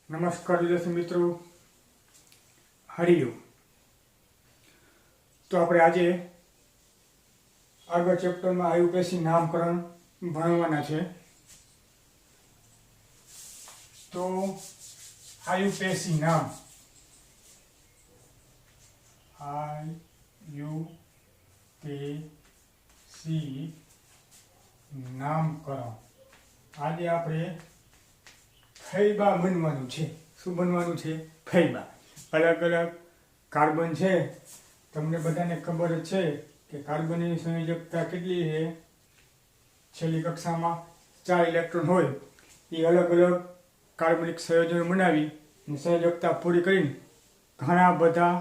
નમસ્કાર વિદ્યાર્થી મિત્રો, હરિયો. તો આપણે આજે આગળ ચેપ્ટરમાં આયુપેશી નામકરણ ભણવાના છે. તો આયુપેશી નામ આયુપેશી નામકરણ આજે આપણે ફૈબા બનવાનું છે. શું બનવાનું છે? ફૈબા. અલગ અલગ કાર્બન છે. તમને બધાને ખબર જ છે કે કાર્બનની સંયોજકતા કેટલી છે. છેલ્લી કક્ષામાં 4 ઇલેક્ટ્રોન હોય એ અલગ અલગ કાર્બનિક સંયોજનો બનાવી અને સંયોજકતા પૂરી કરીને ઘણા બધા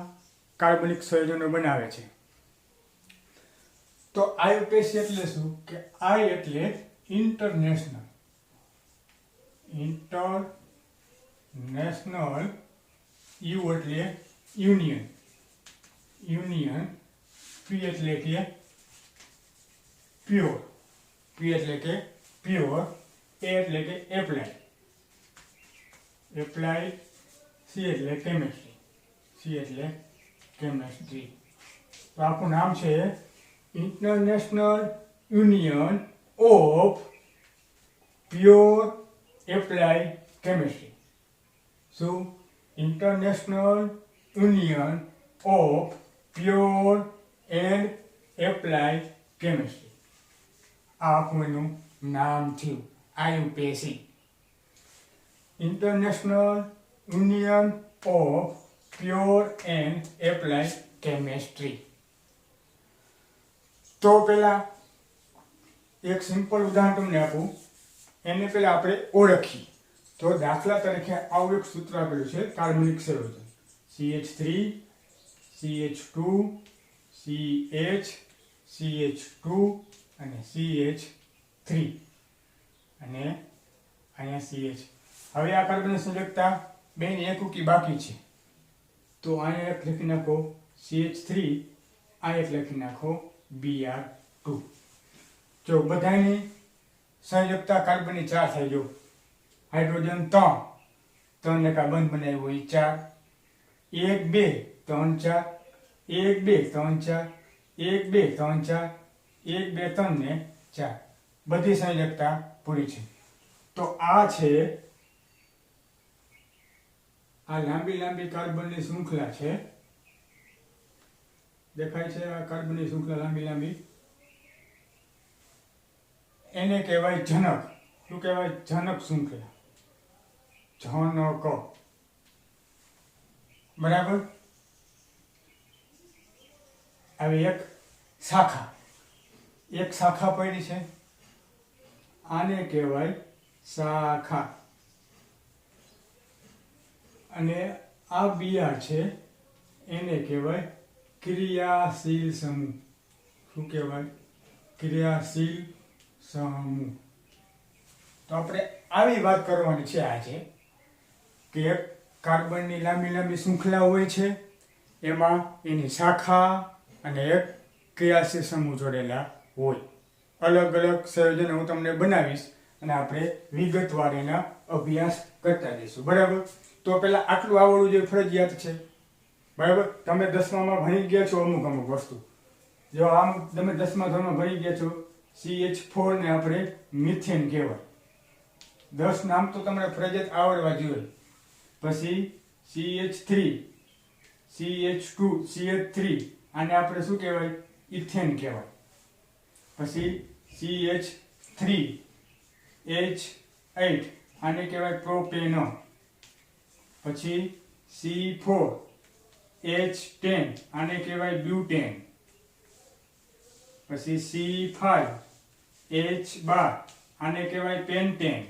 કાર્બનિક સંયોજનો બનાવે છે. તો આયુપેશી એટલે શું? કે આઈ એટલે ઇન્ટરનેશનલ, યુ એટલે યુનિયન, પી એટલે કે પ્યોર, એ એટલે કે એપ્લાય, સી એટલે કેમેસ્ટ્રી. તો આપણું નામ છે international union of pure apply chemistry. શું? International union of pure and apply chemistry. આ આપણું નામ થયું આયુપેશી. International union of pure and apply chemistry. તો પહેલા એક સિમ્પલ ઉદાહરણ તમને આપું, એને પહેલા આપણે ઓળખીએ. તો દાખલા તરીકે આવું એક સૂત્ર આપેલું છે કાર્બનિક સંયોજન CH3 CH2 CH CH2 અને CH3 અને અહીંયા CH. હવે આ કાર્બનની સંયોજકતા બેની એક ઉકી બાકી છે. તો અહીંયા એક લખી નાખો CH3, આ એક લખી નાખો Br2. જો બધાની સંયોજકતા કાર્બનની 4 થઈ. જો હાઇડ્રોજન 3 ને કા બંધ બનાવ્યું હોય 4, 1 2 3 4, 1 2 3 4, 1 2 3 4, 1 2 3 ને 4 બધી સંયોજકતા પૂરી છે. તો આ છે આ લાંબી કાર્બનની શૃંખલા છે. દેખાય છે આ કાર્બનની શૃંખલા લાંબી. એને કહેવાય જનક. શું કહેવાય? જનક શૃંખલા, જનક. બરાબર. હવે એક શાખા પડી છે, આને કહેવાય શાખા. અને આ Br છે, એને કહેવાય ક્રિયાશીલ સમૂહ. શું કહેવાય? ક્રિયાશીલ સમૂહ. તો આપણે આવી વાત કરવાની છે આજે કે એક કાર્બનની લાંબી શૃંખલા હોય છે, એમાં એની શાખા અને એક ક્રિયાશીલ સમૂહ જોડેલા હોય. અલગ અલગ સંયોજનો હું તમને બનાવીશ અને આપણે વિગતવાર એના અભ્યાસ કરતા જઈશું. બરાબર. તો પહેલા આટલું આવડવું જોઈએ, ફરજિયાત છે. બરાબર. તમે 10મામાં ભણી ગયા છો અમુક વસ્તુ. જો આમ તમે 10મા ધોરણમાં ભણી ગયા છો, CH4 ને આપણે મિથેન કહેવાય. 10 નામ તો તમને ફરજિયાત આવડવા જોઈએ. પછી CH3 CH2 CH3 આને આપણે શું કહેવાય? ઇથેન કહેવાય. પછી CH3 H8 આને કહેવાય પ્રોપેન. પછી C4 H10 આને કહેવાય બ્યુટેન. પછી C5 H12 આને કહેવાય પેન્ટેન.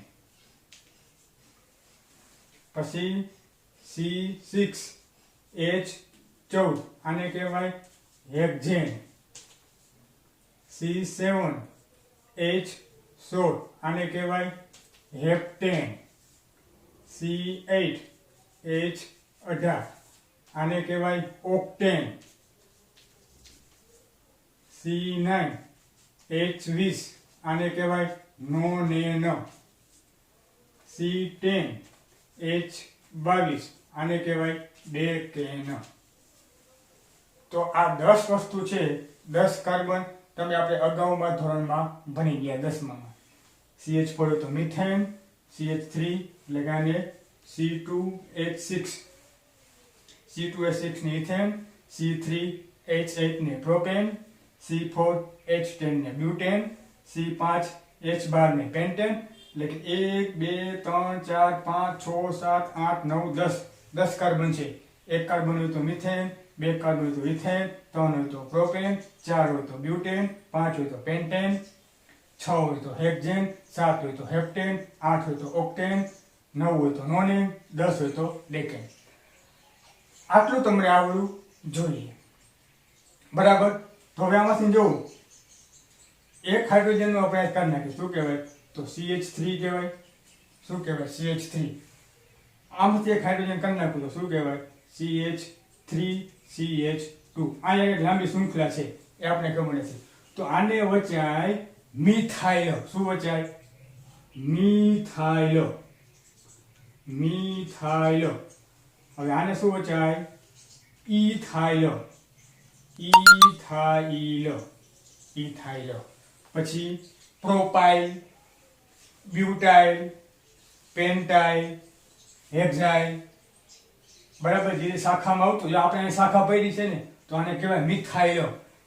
પછી C6 H14 આને કહેવાય હેક્ઝેન. C7 H16 આને કહેવાય હેપ્ટેન. C8 H18 આને કહેવાય ઓક્ટેન. C9 H20 આને કહેવાય નોનેન. C10 H 22 આને કહેવાય ડેકેન. તો આ 10 વસ્તુ છે, 10 કાર્બન તમે આપણે અગાઉમાં ધોરણમાં ભણી ગયા 10માં. CH4 તો મિથેન, CH3 એટલે કે આને C2H6, C2H6 ને ઇથેન, C3H8 ને પ્રોપેન, C4H10 ને બ્યુટેન, C5H12 ને પેન્ટેન. એટલે કે 1 2 3 4 5 6 7 8 9 10 10 કાર્બન છે. એક કાર્બન હોય તો મિથેન, બે કાર્બન હોય તો ઇથેન, 3 હોય તો પ્રોપેન, 4 હોય તો બ્યુટેન, 5 હોય તો પેન્ટેન, 6 હોય તો હેક્ઝેન, 7 હોય તો હેપ્ટેન, 8 હોય તો ઓક્ટેન, 9 હોય તો નોનેન, 10 હોય તો ડેકેન. આટલું તમને આવડવું જોઈએ. બરાબર. તો હવે આમાંથી જોવું, એક હાઇડ્રોજનનો આપણે કરી નાખીએ. શું કહેવાય? તો CH3 કહેવાય. શું કહેવાય? CH3. આમાંથી એક હાઇડ્રોજન કરી નાખું તો શું કહેવાય? CH3 CH2. અહીંયા એક લાંબી શૃંખલા છે એ આપણે ખબર નથી. તો આને વચાય મિથાઇલ. શું વચાય? મિથાઇલ. મિથાઇલ. હવે આને શું વચાય? ઇથાઇલ. ઇથાઇલ. ઇથાઇલ. પછી પ્રોપાઇલ, બ્યુટાઇલ, પેન્ટાઇલ, હેક્સાઇલ. બરાબર. જે શાખામાં આવતું, જો આપણે અહીં શાખા પડી છે ને, તો આને કહેવાય મિથાઇલ.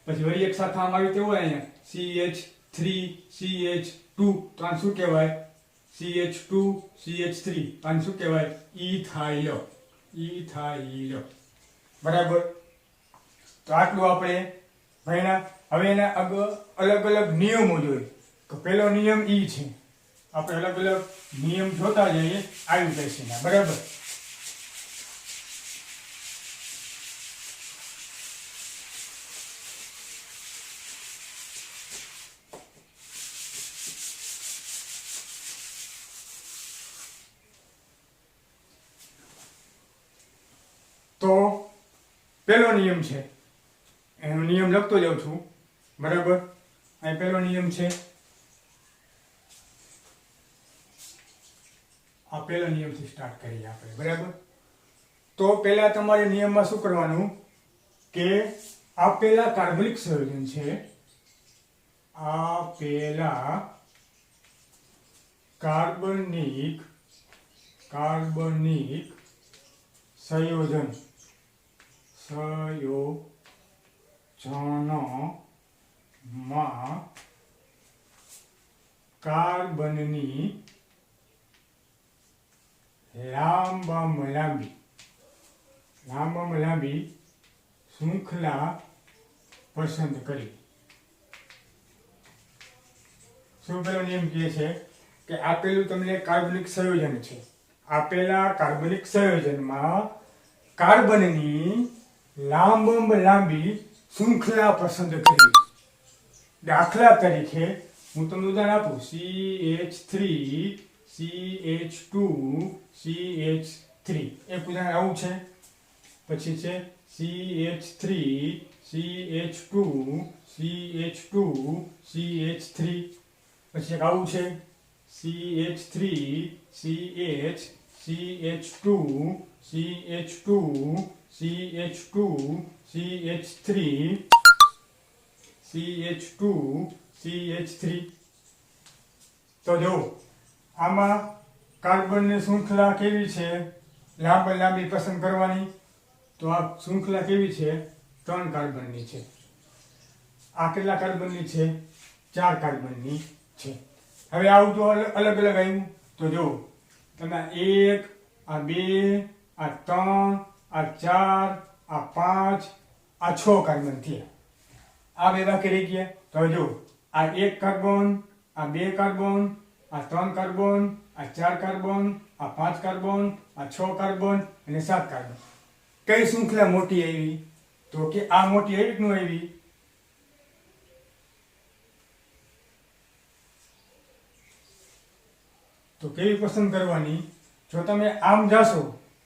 પછી વળી એક શાખામાં આવી તેવું હોય અહીંયા CH3 CH2, તો આને શું કહેવાય? CH2 CH3. આને શું કહેવાય? ઇથાઇલ. ઇથાઇલ. બરાબર. તો આટલું આપણે ભણ્યા. હવે એના અલગ અલગ નિયમો જોઈએ. તો પહેલો નિયમ ઈ છે. આપણે અલગ અલગ નિયમ જોતા જઈએ આવી પેશીના. બરાબર. તો પહેલો નિયમ છે, એનો નિયમ લખતો જાઉં છું. બરાબર. અહીં પહેલો નિયમ છે, આ પહેલો નિયમથી સ્ટાર્ટ કરીએ આપણે. બરાબર. તો પહેલા તમારે નિયમમાં શું કરવાનું કે આપેલા કાર્બનિક સંયોજન છે, આપેલા કાર્બનિક સંયોજનમાં કાર્બનની લાંબી શૃંખલા પસંદ કરી. શું પેલો નિયમ કહે છે કે આપેલું તમને કાર્બનિક સંયોજન છે, આપેલા કાર્બનિક સંયોજનમાં કાર્બનની લાંબી શૃંખલા પસંદ કરી. દાખલા તરીકે હું તમને ઉદાહરણ આપું. CH3 CH2 CH3 એક ઉદાહરણ આવું છે. પછી છે CH3 CH2 CH2 CH3. પછી એક આવું છે CH3 CH CH2 CH2 CH2 CH3 CH2 CH3. તો જો આમાં કાર્બનની શૃંખલા કેવી છે? લાંબી પસંદ કરવાની. તો આ શૃંખલા કેવી છે? 3 કાર્બનની છે. આ કેટલા કાર્બનની છે? 4 કાર્બનની છે. હવે આવું તો અલગ અલગ આવ્યું. તો જો તમે 1 આ 2 આ 3 આ 4 આ 5 આ 6 કાર્બન થયા. આ બે બાકી રહી ગયા. તો હવે જો આ 1 કાર્બન, આ 2 કાર્બન, આ 3 કાર્બન, આ 4 કાર્બન, આ 5 કાર્બન, આ 6 કાર્બન અને 7 કાર્બન. કઈ શૃંખલા મોટી આવી? તો કે આ મોટી આવી કે ન આવી? તો કેવી પસંદ કરવાની? જો તમે આમ જાશો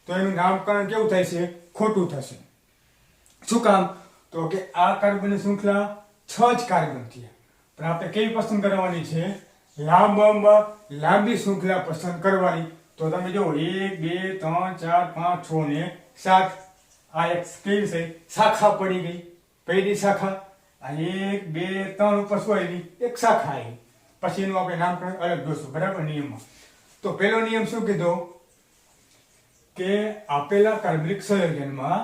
તો એનું નામકરણ કેવું થાય છે? ખોટું થશે. શું કામ? તો કે આ કાર્બનની શૃંખલા 6 જ કાર્બન થયા. પણ આપણે કેવી પસંદ કરવાની છે? લાંબી શૃંખલા પસંદ કરવાની. તો તમે જો 1 2 3 4 5 6 ને 7 આ એક સ્કેલ છે શાખા પડી ગઈ પહેલી શાખા આ 1 2 3 ઉપર શું આવી એક શાખા આવી પછી એનું આપણે નામકરણ અલગ દોશું બરાબર નિયમમાં તો પહેલો નિયમ શું કીધો કે આપેલા કાર્બનિક સંયોજનમાં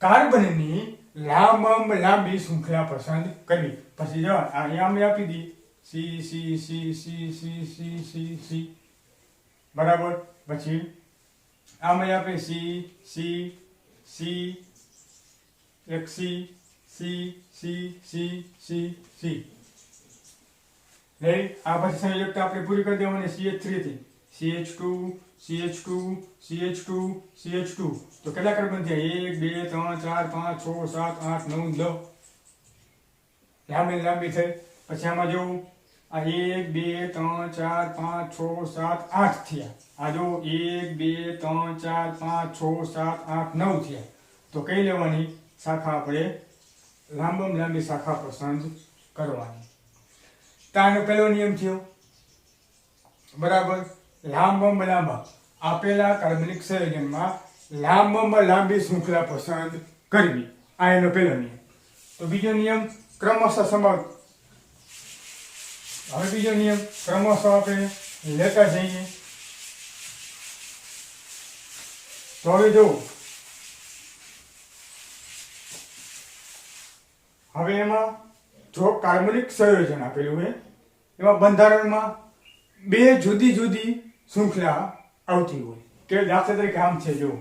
કાર્બનની લાંબામાં લાંબી શૃંખલા પસંદ કરવી પછી જો અહીંયા મેં આપી દી C C C C C C C C બરાબર પછી આમાં આપે સી સી સી એક C C C C C C નહીં આ પછી સંયોજકતા આપણે પૂરી કરી દેવાની CH3 થી CH2 CH2 CH2 CH2 તો કેટલા કાર્બન થયા 1 2 3 4 5 6 7 8 9 10 લાંબી થઈ પછી આમાં જો આ 1 2 3 4 5 6 7 8 થયા આ જો 1 2 3 4 5 6 7 8 9 થયા તો કઈ લેવાની શાખા આપણે લાંબામાં લાંબી શાખા પસંદ કરવાની તાનો પહેલો નિયમ થયો બરાબર લાંબામાં લાંબા આપેલા કાર્બનિક સંયોજનમાં લાંબામાં લાંબી શૃંખલા પસંદ કરવી આ એનો પહેલો નિયમ તો બીજો નિયમ ક્રમશઃ સમાપ્ત હવે બીજો નિયમ ક્રમશઃ આપણે લેતા જઈએ તો હવે જો હવે એમાં જો કાર્બનિક સંયોજન આપેલું છે એમાં બંધારણમાં બે જુદી જુદી શૃંખલા આવતી હોય કે દાખલા તરીકે આમ છે જો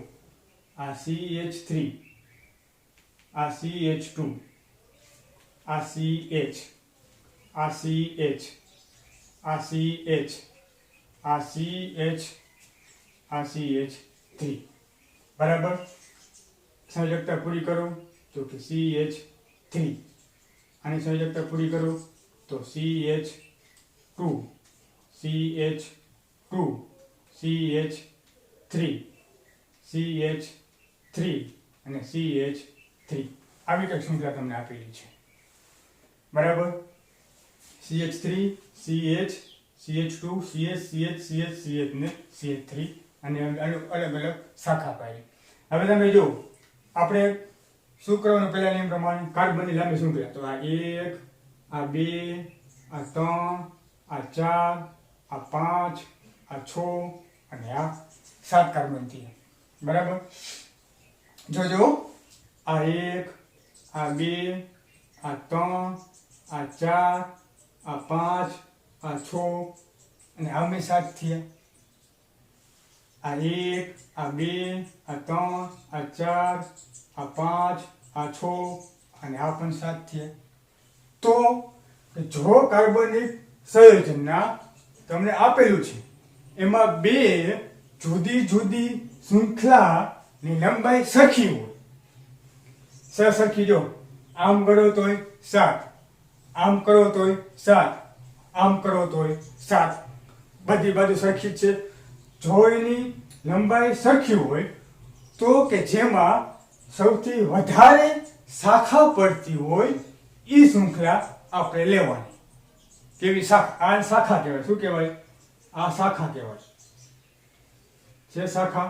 આ CH3 આ CH2 આ CH આ CH આ CH આ CH આ CH3 બરાબર સંયોજકતા પૂરી કરો તો કે CH3 આની સંયોજકતા પૂરી કરો તો CH2 CH2 CH3 CH3 અને CH3 આવી કંઈક શૃંખલા તમને આપેલી છે બરાબર CH3 CH CH2 CH CH CH CH ને CH3 અને અલગ અલગ શાખા પાડી હવે તમે જો આપણે શું કરવાનું પહેલા નિયમ પ્રમાણે કાર્બનની લાંબી શૃંખલા તો આ 1 આ 2 આ 3 આ 4 આ 5 આ 6 અને આ 7 કાર્બન થી બરાબર જોજો આ 1 આ 2 આ 3 આ 4 આ 5 આ 6 અને આમે 7 થયા આ 1 આ 2 આ 3 આ 4 આ 5 આ 6 અને આ પણ 7 થયા તો જો કાર્બનિક સંયોજનના તમને આપેલું છે એમાં બે જુદી જુદી શૃંખલાની લંબાઈ સરખી હોય સરખી જો આમ કરો તોય 7 આમ કરો તોય 7 આમ કરો તોય 7 બધી બાજુ સરખી છે જો એની લંબાઈ સરખી હોય તો કે જેમાં સૌથી વધારે શાખા પડતી હોય એ શૃંખલા આપણે લેવાની કેવી શાખા આ શાખા કહેવાય શું કહેવાય આ શાખા કહેવાય છે શાખા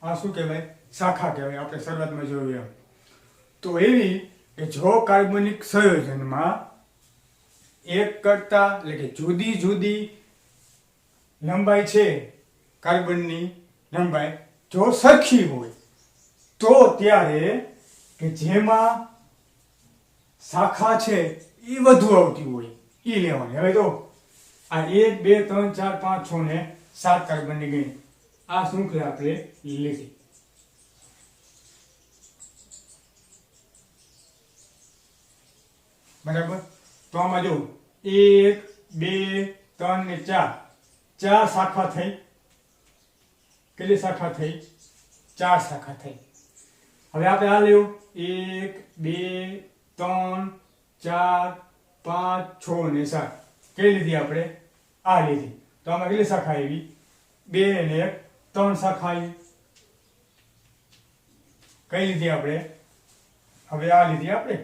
આ શું કહેવાય શાખા કહેવાય આપણે શરૂઆતમાં જોયું એમ તો એવી કે જો કાર્બનિક સંયોજનમાં એક કરતા એટલે કે જુદી જુદી લંબાઈ છે કાર્બનની લંબાઈ જો સરખી હોય તો ત્યારે કે જેમાં શાખા છે એ વધુ આવતી હોય એ લેવાની હવે તો આ 1 2 3 4 5 6 ને 7 કાર્બનની ગઈ આ શૃંખલા આપણે લીધી બરાબર તો આમાં જો 1 2 3 ને 4 ચાર શાખા થઈ કેટલી શાખા થઈ 4 શાખા થઈ હવે આપણે આ લેવું 1 2 3 4 5 6 ને 7 કઈ લીધી આપણે આ લીધી તો આમાં કેટલી શાખા આવી 2 ને 3 શાખા આવી કઈ લીધી આપણે હવે આ લીધી આપણે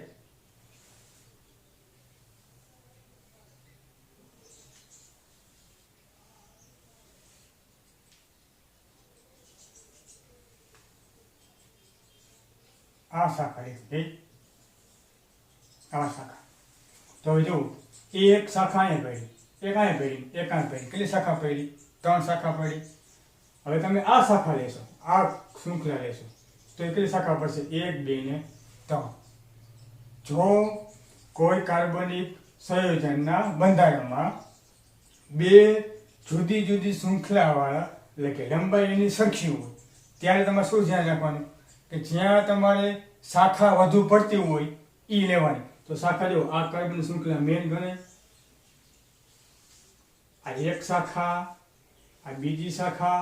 આ શાખા લીધી આ શાખા. તો હવે જુઓ એક શાખા અહીંયા પડી, એક અહીંયા પડી, એક અહીંયા પડી. કેટલી શાખા પડી? 3 શાખા પડી. હવે તમે આ શાખા લેશો, આ શૃંખલા લેશો તો એ કેટલી શાખા પડશે? 1 2 ને 3. જો કોઈ કાર્બનિક સંયોજનના બંધારણમાં બે જુદી જુદી શૃંખલાવાળા એટલે કે લંબાઈ એની સરખી હોય ત્યારે તમારે શું ધ્યાન રાખવાનું કે જ્યાં તમારે શાખા વધુ પડતી હોય એ લેવાની. તો શાખા જો આ કાર્બન શૃંખલા મેન ગણે, આ એક શાખા, આ બીજી શાખા,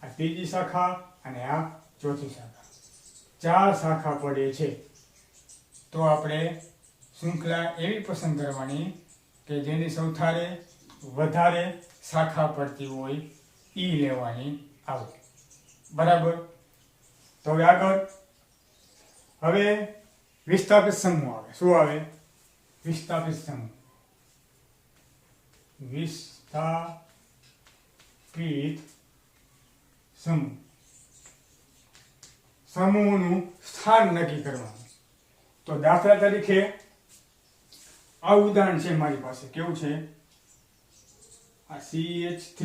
આ ત્રીજી શાખા અને આ ચોથી શાખા. 4 શાખા પડે છે. તો આપણે શૃંખલા એવી પસંદ કરવાની કે જેની સૌથી વધારે શાખા પડતી હોય એ લેવાની આવે. બરાબર. તો હવે આગળ હવે વિસ્થાપિત સમૂહ આવે. શું આવે? વિસ્થાપિત સમૂહ. વિસ્થાપિત સમૂહ. સમૂહનું સ્થાન નક્કી કરવાનું. તો દાખલા તરીકે આ ઉદાહરણ છે મારી પાસે. કેવું છે? આ CH3,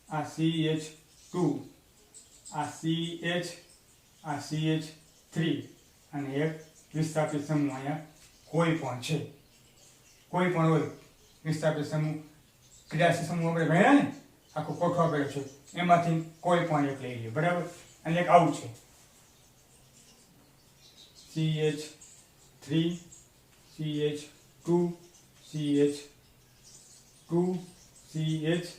આ CH2, આ CH, આ CH3 અને એક વિસ્થાપિત સમૂહ અહીંયા કોઈ પણ છે. કોઈ પણ હોય વિસ્થાપિત સમૂહ, ક્રિયાશીલ સમૂહ આપણે ભણ્યા ને, આખો કોઠો આપેલો છે, એમાંથી કોઈ પણ એક લઈ લઈએ. બરાબર. અને એક આવું છે CH3, CH2, CH2, CH,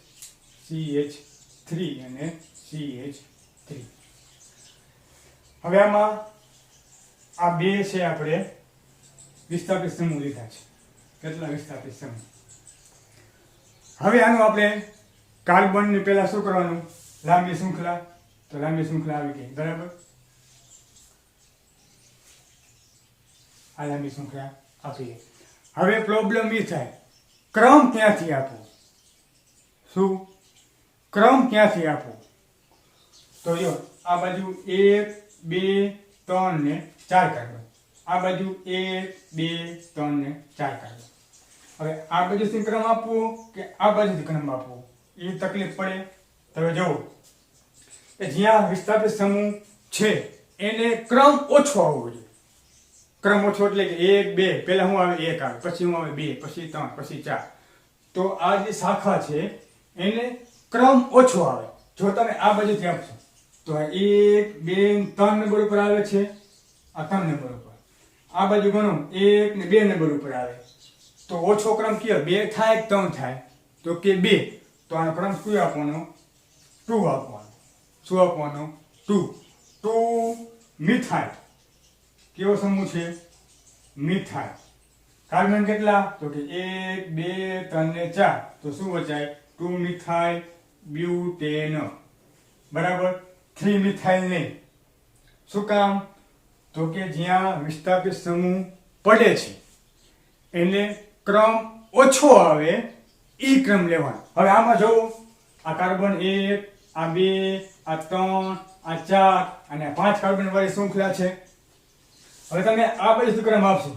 CH3 અને CH3. હવે આમાં આ બે છે આપણે વિસ્થાપિત સમૂહ લીધા છે. કેટલા વિસ્થાપિત સમૂહ? હવે આનું આપણે કાર્બનની પહેલા શું કરવાનું? લાંબી શૃંખલા. તો લાંબી શૃંખલા આવી ગઈ. બરાબર. આ લાંબી શૃંખલા આપીએ. હવે પ્રોબ્લેમ એ થાય ક્રમ ક્યાંથી આપવો? શું ક્રમ ક્યાંથી આપવો? તો જો આ બાજુ 1 2 3 ને 4 કાર્બન, આ બાજુ 1 2 3 ને 4 કાર્બન. હવે આ બાજુથી ક્રમ આપવો કે આ બાજુથી ક્રમ આપવો એ તકલીફ પડે. તો જુઓ કે જ્યાં વિસ્થાપિત સમૂહ છે એને ક્રમ ઓછો આવવો જોઈએ. ક્રમ ઓછો એટલે કે 1 2 પહેલા શું આવે? 1 આવે, પછી શું આવે? 2, પછી 3, પછી 4. તો આ જે શાખા છે એને ક્રમ ઓછો આવે. જો તમે આ બાજુથી આપશો તો 1 2 3 નંબર ઉપર આવે છે, આ 3 નંબર ઉપર. આ બાજુ ગણો 1 ને 2 નંબર ઉપર આવે. તો ઓછો ક્રમ કયો? 2 થાય કે 3 થાય? તો કે 2. તો આનો ક્રમ શું આપવાનો? 2 આપવાનો. શું આપવાનો? 2. 2 મિથાઇલ. કેવો સમૂહ છે? મિથાઇલ. કાર્બન કેટલા? તો કે 1 2 3 ને 4. તો શું બચાય? 2 મિથાઇલ બ્યુટેન. બરાબર. 3 મિથાઇલ નહીં. શું કામ? તો કે જ્યાં વિસ્થાપિત સમૂહ પડે છે એને ક્રમ ઓછો આવે એ ક્રમ લેવાનો. હવે આમાં જોવો આ કાર્બન 1, આ 2, આ 3, આ 4 અને 5 કાર્બન વાળી શૃંખલા છે. હવે તમે આ બાજુ ક્રમ આપશો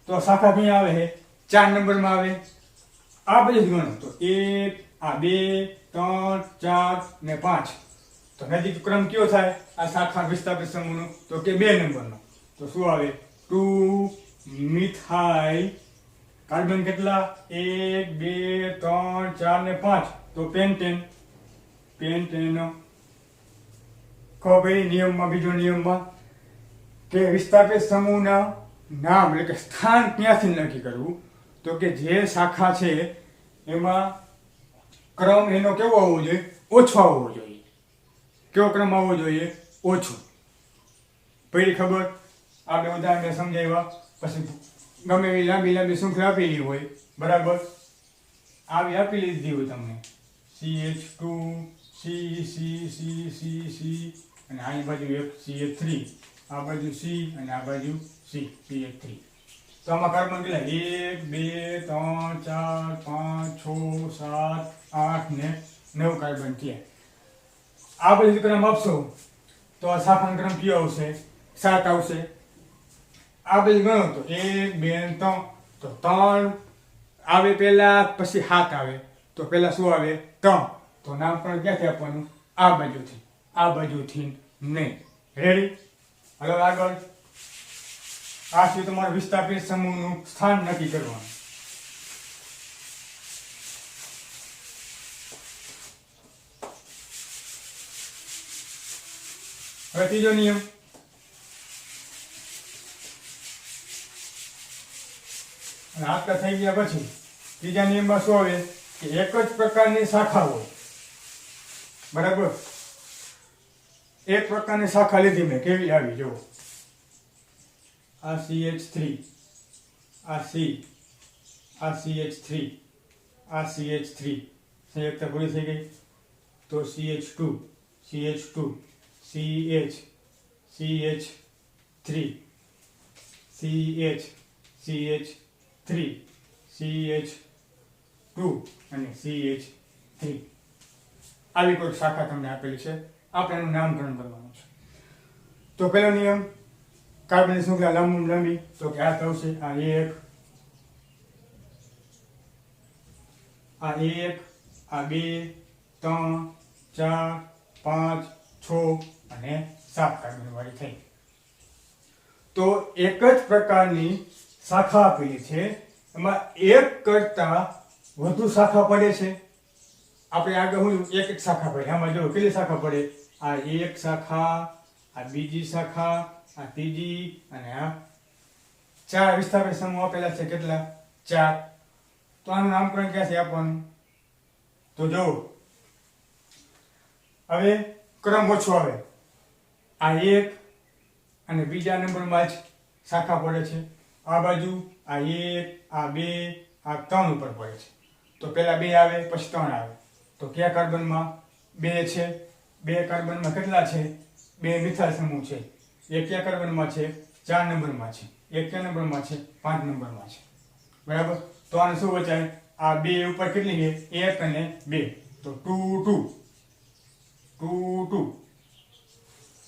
તો શાખા ક્યાં આવે છે? 4 નંબરમાં આવે. આ બાજુ ગણો તો 1, આ 2, 3, 4 ને 5. તો નજીક ક્રમ કયો થાય આ શાખા વિસ્થાપિત સમૂહનો? તો કે 2 નંબરનો. તો શું આવે? 2 મિથાઇલ કાર્બન કેટલા? 1 2 3 4 ને 5. તો પેન્ટેન. પેન્ટેન. કહો ભાઈ નિયમમાં, બીજો નિયમમાં કે વિસ્થાપિત સમૂહના નામ એટલે કે સ્થાન ક્યાંથી નક્કી કરવું? તો કે જે શાખા છે એમાં ક્રમ એનો કેવો આવવો જોઈએ? ઓછો આવવો જોઈએ. કેવો ક્રમ આવવો જોઈએ? ઓછો. પહેલી ખબર આ બે ઉદાહરણ સમજાવ્યા. પછી ગમે એવી લાંબી લાંબી શૃંખલા આપેલી હોય. બરાબર. આવી આપી લીધી હોય તમને CH2, C C C C C અને આ બાજુ એક CH3, આ બાજુ C અને આ બાજુ C CH3. તો આમાં કાર્બન કેટલા? 1 2 3 4 5 6 7 8 ને 9 કાર્બન થયા. આ બાજુ ક્રમ આપશો તો આ શાખાનો ક્રમ કયો આવશે? 7 આવશે. આ બધી ગણો તો 1 2 3, તો 3 આવે પહેલા, પછી 7 આવે, તો પહેલા શું આવે? 3. તો નામકરણ ક્યાંથી આપવાનું? આ બાજુથી નહીં. રેડી? હવે આગળ આ છે તમારું વિસ્થાપિત સમૂહનું સ્થાન નક્કી કરવાનું. હવે ત્રીજો નિયમ, અને આટલા થઈ ગયા પછી ત્રીજા નિયમમાં શું આવે કે એક જ પ્રકારની શાખા હોય. બરાબર? એક પ્રકારની શાખા લીધી મેં, કેવી આવી જો, આ CH3, આ C, આ CH3, આ CH3 સંયુક્ત પૂરી થઈ ગઈ. તો CH2, CH2, CH, CH3, CH, CH3, CH2 અને CH3 આવી કોઈ શાખા તમને આપેલી છે. આપણે એનું નામકરણ કરવાનું છે. તો પહેલો નિયમ, કાર્બનની શૃંખલા લાંબી, તો કે આ થશે આ 1, આ 1, આ 2, 3, 4, 5, 6 અને 7 કાર્બન વાળી થઈ. તો એક જ પ્રકારની શાખા આપેલી છે, એમાં એક કરતા વધુ શાખા પડે છે. આપણે આગળ હું એક શાખા પડે, આમાં જો કેટલી શાખા પડે? આ એક શાખા, આ બીજી શાખા, આ ત્રીજી, અને આ 4 વિસ્થાપિત સમૂહ આપેલા છે. કેટલા? 4. તો આનું નામકરણ ક્યાંથી આપવાનું? તો જો હવે ક્રમ ઓછો આવે. આ 1 અને બીજા નંબરમાં જ શાખા પડે છે. આ બાજુ આ 1, આ 2, આ 3 ઉપર પડે છે. તો પહેલા 2 આવે, પછી 3 આવે. તો કયા કાર્બનમાં? 2 છે. 2 કાર્બનમાં કેટલા છે? 2 મિથાઇલ સમૂહ છે. એક કયા કાર્બનમાં છે? 4 નંબરમાં છે. એક કયા નંબરમાં છે? 5 નંબરમાં છે. બરાબર? તો આને શું બચાય? આ 2 ઉપર કેટલી છે? 1 અને 2, તો 2 2 2 2.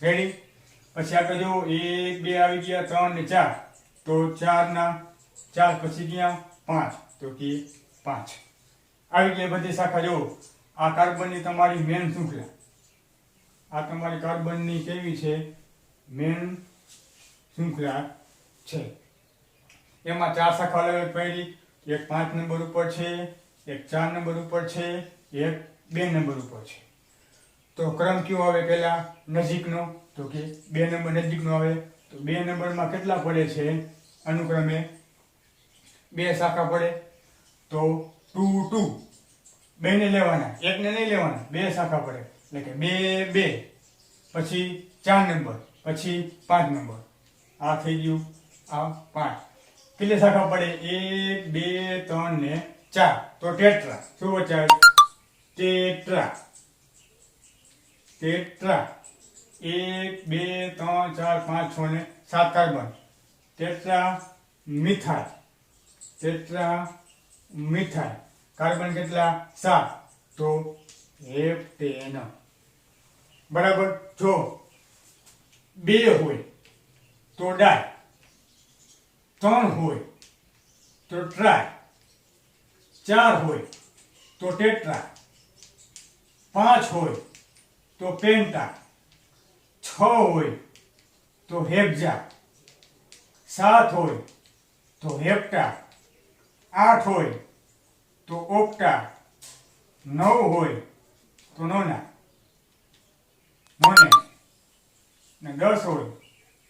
રેડી? પછી આગળ જો 1 2 આવી ગયા, 3 ને 4, તો 4 ના 4 પછી ગયા 5, તો કે 5 આવી ગયા બધી શાખા. જો આ કાર્બનની તમારી મેન શૃંખલા, આ તમારી કાર્બનની કેવી છે? મેન શૃંખલા છે. એમાં 4 શાખા અલગ અલગ પડી. એક 5 નંબર ઉપર છે, એક 4 નંબર ઉપર છે, એક 2 નંબર ઉપર છે. તો ક્રમ કયો આવે પહેલા? નજીકનો, તો કે 2 નંબર નજીકનો આવે. તો 2 નંબરમાં કેટલા પડે છે? અનુક્રમે 2 શાખા પડે. તો 2 2, 2 ને લેવાના, 1 ને નહીં લેવાના. 2 શાખા પડે એટલે કે 2 2, પછી 4 નંબર, પછી 5 નંબર. આ થઈ ગયું આ 5. કેટલી શાખા પડે? 1 2 3 ને 4, તો ટેટ્રા. શું બચાવે? ટેટ્રા. ટેટ્રા. 1 2 3 4 5 6 ને 7 carbon. Tetra methyl. Tetra methyl. Carbon કેટલા? 7, તો હેપ્ટેન. બરાબર? જો 2 હોય તો ડાય, 3 હોય તો ટ્રાય, 4 હોય તો ટેટ્રા, 5 હોય તો પેન્ટા, 6 હોય તો હેક્ઝા, 7 હોય તો હેપ્ટા, 8 હોય તો ઓક્ટા, 9 હોય તો નોના, મોને, ને 10 હોય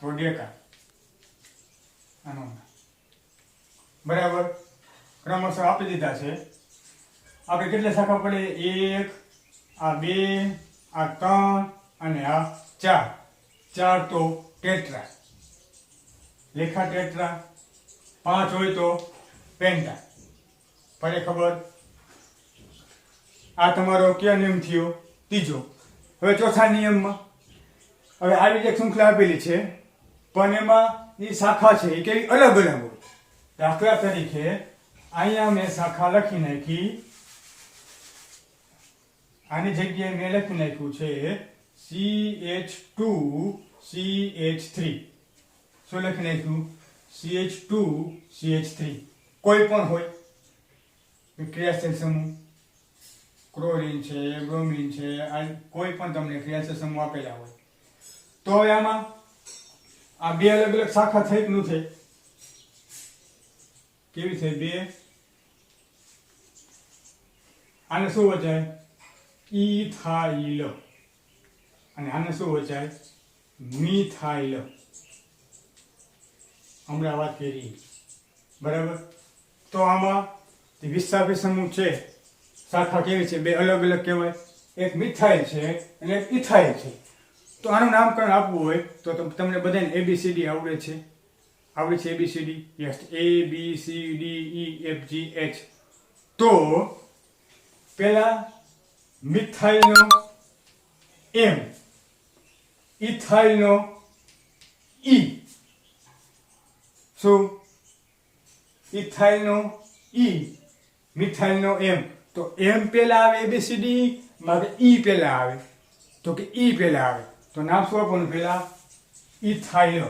તો ડેકા. બરાબર? ક્રમશઃ આપી દીધા છે. આપણે કેટલી શાખા પડે? 1, આ 2, આ 3 અને આ 4. 4 તો ટેટ્રા, લેખા ટેટ્રા. 5 હોય તો પેન્ટા. પડે ખબર? આ તમારો કયો નિયમ થયો? ત્રીજો. હવે ચોથા નિયમમાં હવે આવી એક શૃંખલા આપેલી છે, પણ એમાં એ શાખા છે એ કેવી? અલગ અલગ હોય. દાખલા તરીકે અહીંયા મેં શાખા લખી નાખી, આની જગ્યાએ મેં લખી નાખ્યું છે CH2CH3 શું લખી નાખ્યું CH2CH3 કોઈ પણ હોય ક્રિયાશીલ સમૂહ ક્લોરીન છે બ્રોમિન છે કોઈ પણ તમને ક્રિયાશીલ સમૂહ આપેલા હોય તો હવે આમાં આ બે અલગ અલગ શાખા થઈ કે ન થઈ કેવી થઈ બે આને શું વચાય ઇથાઇલ અને આને શું વચાય મિથાઇલ હમણાં વાત કરી બરાબર તો આમાં વિસ્થાપી સમૂહ છે શાખા કેવી છે બે અલગ અલગ કહેવાય એક મિથાઇલ છે અને એક ઇથાઇલ છે તો આનું નામકરણ આપવું હોય તો તમને બધાને ABCD આવડે છે ABCD યસ ABCDEFGH તો પહેલા મિથાઇલનો M ઇથાઇલનો E શું ઇથાઇલનો E મિથાઇલનો M તો M પહેલા આવે ABCD માં E પહેલા આવે તો કે E પહેલા આવે તો નામ શું આપવાનું પહેલા ઇથાઇલ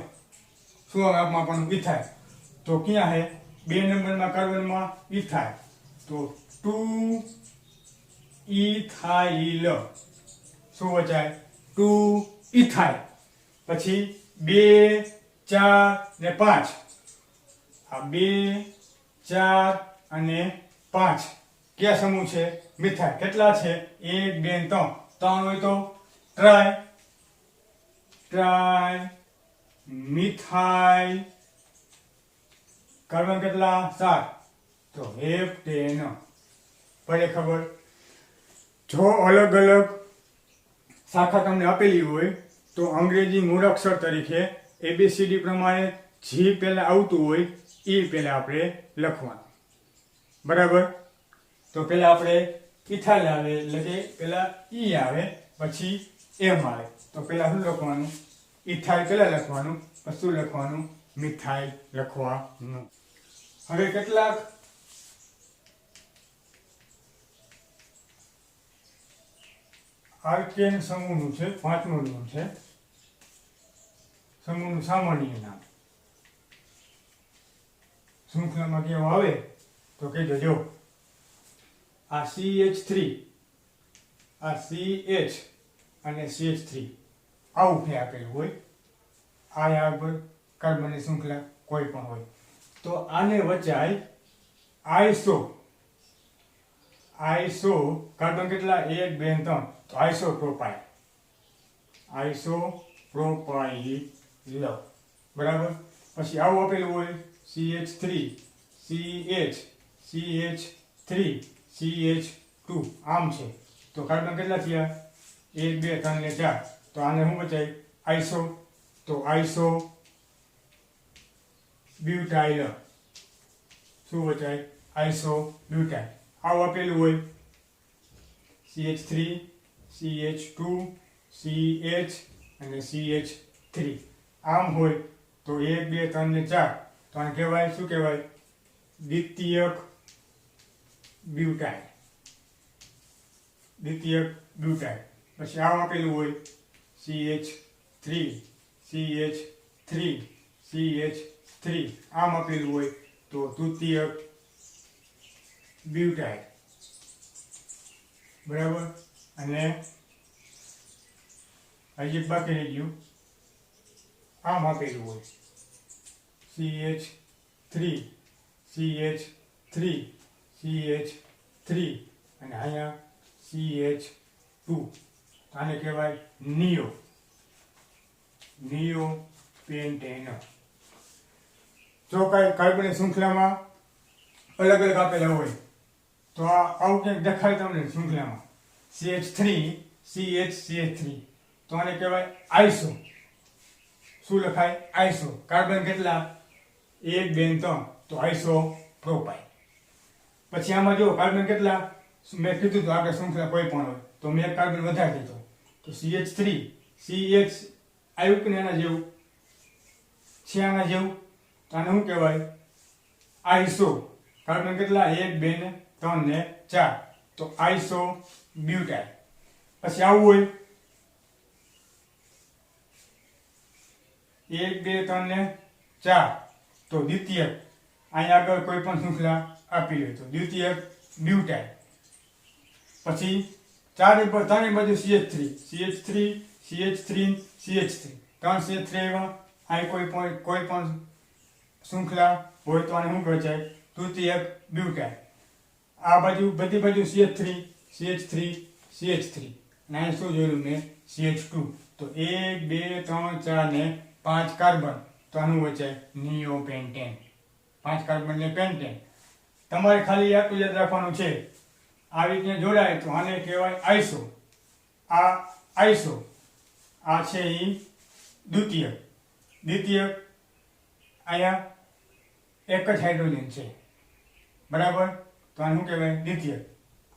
શું નામ આપવાનું ઇથાઇલ તો ક્યાં હે 2 નંબરમાં કાર્બનમાં ઇથાઇલ તો 2 ઇથાઇલ શું વચાય 2 ઇથાઇલ પછી 2 4 ને 5 આ 2 4 અને 5 કયા સમૂહ છે મિથાઇલ કેટલા છે 1 2 3 હોય તો ટ્રાય મિથાઇલ કાર્બન કેટલા 7 તો હેપ્ટેન પડે ખબર જો અલગ અલગ શાખા તમને આપેલી હોય તો અંગ્રેજી મૂળાક્ષર તરીકે ABCD પ્રમાણે જે પહેલા આવતું હોય એ પહેલા આપણે લખવાનું બરાબર તો પહેલા આપણે ઇથાઇલ આવે એટલે કે પહેલા E આવે પછી M આવે તો પહેલા શું લખવાનું ઇથાઇલ પહેલા લખવાનું પછી શું લખવાનું મિથાઇલ લખવાનું હવે કેટલાક આલ્કેન સમૂહનું છે પાંચમો નિયમ છે સમૂહનું સામાન્ય નામ શૃંખલામાં કેવું આવે તો કહેજો જો આ CH3 આ CH અને CH3 આવું ફે આપેલું હોય આ આગળ કાર્બનની શૃંખલા કોઈ પણ હોય તો આને વચાય આઈસો કાર્બન કેટલા 1 2 3 તો આઈસોપ્રોપાઇલ બરાબર પછી આવું આપેલું હોય CH3 CH3 CH2 આમ છે તો કાર્બન કેટલા થયા 1 2 3 ને 4 તો આને શું બચાય આઈસો તો આઈસો બ્યુટાઇલ શું બચાય આઈસો બ્યુટાઇલ આવું આપેલું હોય CH3 CH2 CH અને CH3 આમ હોય તો 1 2 3 ને 4 તો આને કહેવાય શું કહેવાય દ્વિતીયક બ્યુટાઇલ પછી આમ આપેલું હોય CH3 આમ આપેલું હોય તો તૃતીયક બ્યુટાઇલ બરાબર અને હજી બાકી રહી ગયું આમ આપેલું હોય CH3 અને અહીંયા CH2 આને કહેવાય નિયો પેન્ટેન જો કાંઈ કાર્બનની શૃંખલામાં અલગ અલગ આપેલા હોય તો આ આવું કંઈક દેખાય તમને શૃંખલામાં CH3 CH3 તો આને કહેવાય આઈસો શું લખાય આઈસો કાર્બન કેટલા 1 2 3 તો આઈસો પ્રોપાઇલ પછી આમાં જો કાર્બન કેટલા મેં કીધું તો આગળ શૃંખલા કોઈ પણ હોય તો મેં કાર્બન વધારી દીધો તો CH3 CH આવ્યું કે એના જેવું છે આના જેવું તો આને શું કહેવાય આઈસો કાર્બન કેટલા 1 2 ને 3 ને 4 તો આઈસો બ્યુટાઇલ પછી આવું હોય 1 2 3 ને 4 તો દ્વિતીયક અહીંયા આગળ કોઈ પણ શૃંખલા આપી હોય તો દ્વિતીયક બ્યુટાઇલ. પછી ત્રણેય બાજુ CH3 CH3 ત્રણ CH3 આવ્યા. અહીં કોઈ પણ શૃંખલા હોય તો આને શું કહેવાય? તૃતીયક બ્યુટાઇલ. આ બાજુ બધી બાજુ CH3 અને અહીં શું જોયેલું મેં? CH2. તો 1 2 3 4 ને 5 કાર્બન તો આનું વચાય નિયોપેન્ટેન. 5 કાર્બન ને પેન્ટેન. તમારે ખાલી આટલું યાદ રાખવાનું છે, આ રીતે જોડાય તો આને કહેવાય આઈસો. આ આઈસો, આ છે એ દ્વિતીયક. અહીંયા એક જ હાઇડ્રોજન છે, બરાબર? તો આને શું કહેવાય? દ્વિતીયક.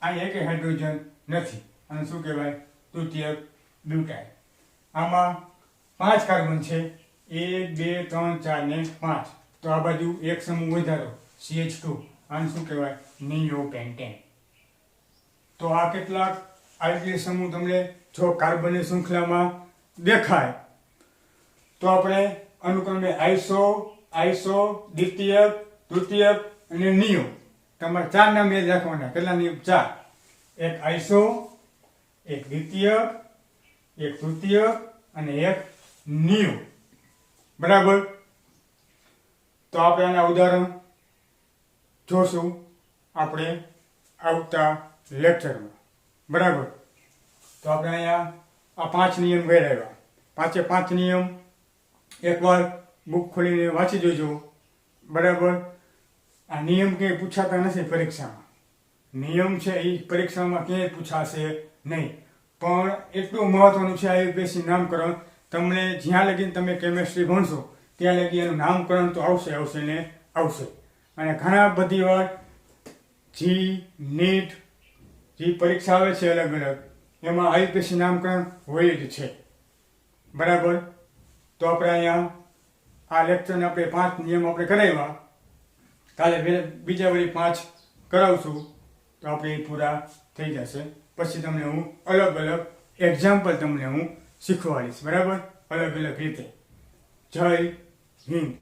અહીં એક હાઇડ્રોજન નથી, આને શું કહેવાય? તૃતીયક બ્યુટાઇલ. આમાં 5 કાર્બન છે, 1 2 3 4 ને 5. તો આ બાજુ એક સમૂહ વધારો CH2, આને શું કહેવાય? નિયોપેન્ટેન. તો આ કેટલાક આલ્કીલ સમૂહ તમને જો કાર્બનની શૃંખલામાં દેખાય તો આપણે અનુક્રમે આઈસો, દ્વિતીયક, તૃતીયક અને નિયો. તમારે 4 નામ યાદ રાખવાના. કેટલા નિયમ? 4. એક આઈસો, એક દ્વિતીયક, એક તૃતીયક અને એક નિયો, બરાબર? તો આપણે આના ઉદાહરણ જોશું આપણે આવતા લેક્ચરમાં, બરાબર? તો આપણે અહીંયા આ 5 નિયમ ઘેરાવ્યા. 5 નિયમ એકવાર બુક ખોલીને વાંચી જોજો, બરાબર? આ નિયમ ક્યાંય પૂછાતા નથી પરીક્ષામાં. નિયમ છે એ પરીક્ષામાં ક્યાંય પૂછાશે નહીં, પણ એટલું મહત્વનું છે આ યુપીએસસી નામકરણ. તમને જ્યાં લગીને તમે કેમેસ્ટ્રી ભણશો ત્યાં લગી એનું નામકરણ તો આવશે ને આવશે. અને ઘણા બધી વાર નીટ જે પરીક્ષા આવે છે અલગ અલગ, એમાં આઈયુપીએસસી નામકરણ હોય જ છે, બરાબર? તો આપણે અહીંયા આ લેક્ચરને આપણે 5 નિયમ આપણે કરાવ્યા. કાલે બીજા વળી 5 કરાવશું તો આપણે એ પૂરા થઈ જશે. પછી તમને હું અલગ અલગ એક્ઝામ્પલ તમને હું શીખવાડીશ, બરાબર? અલગ અલગ રીતે. જય હિન્દ.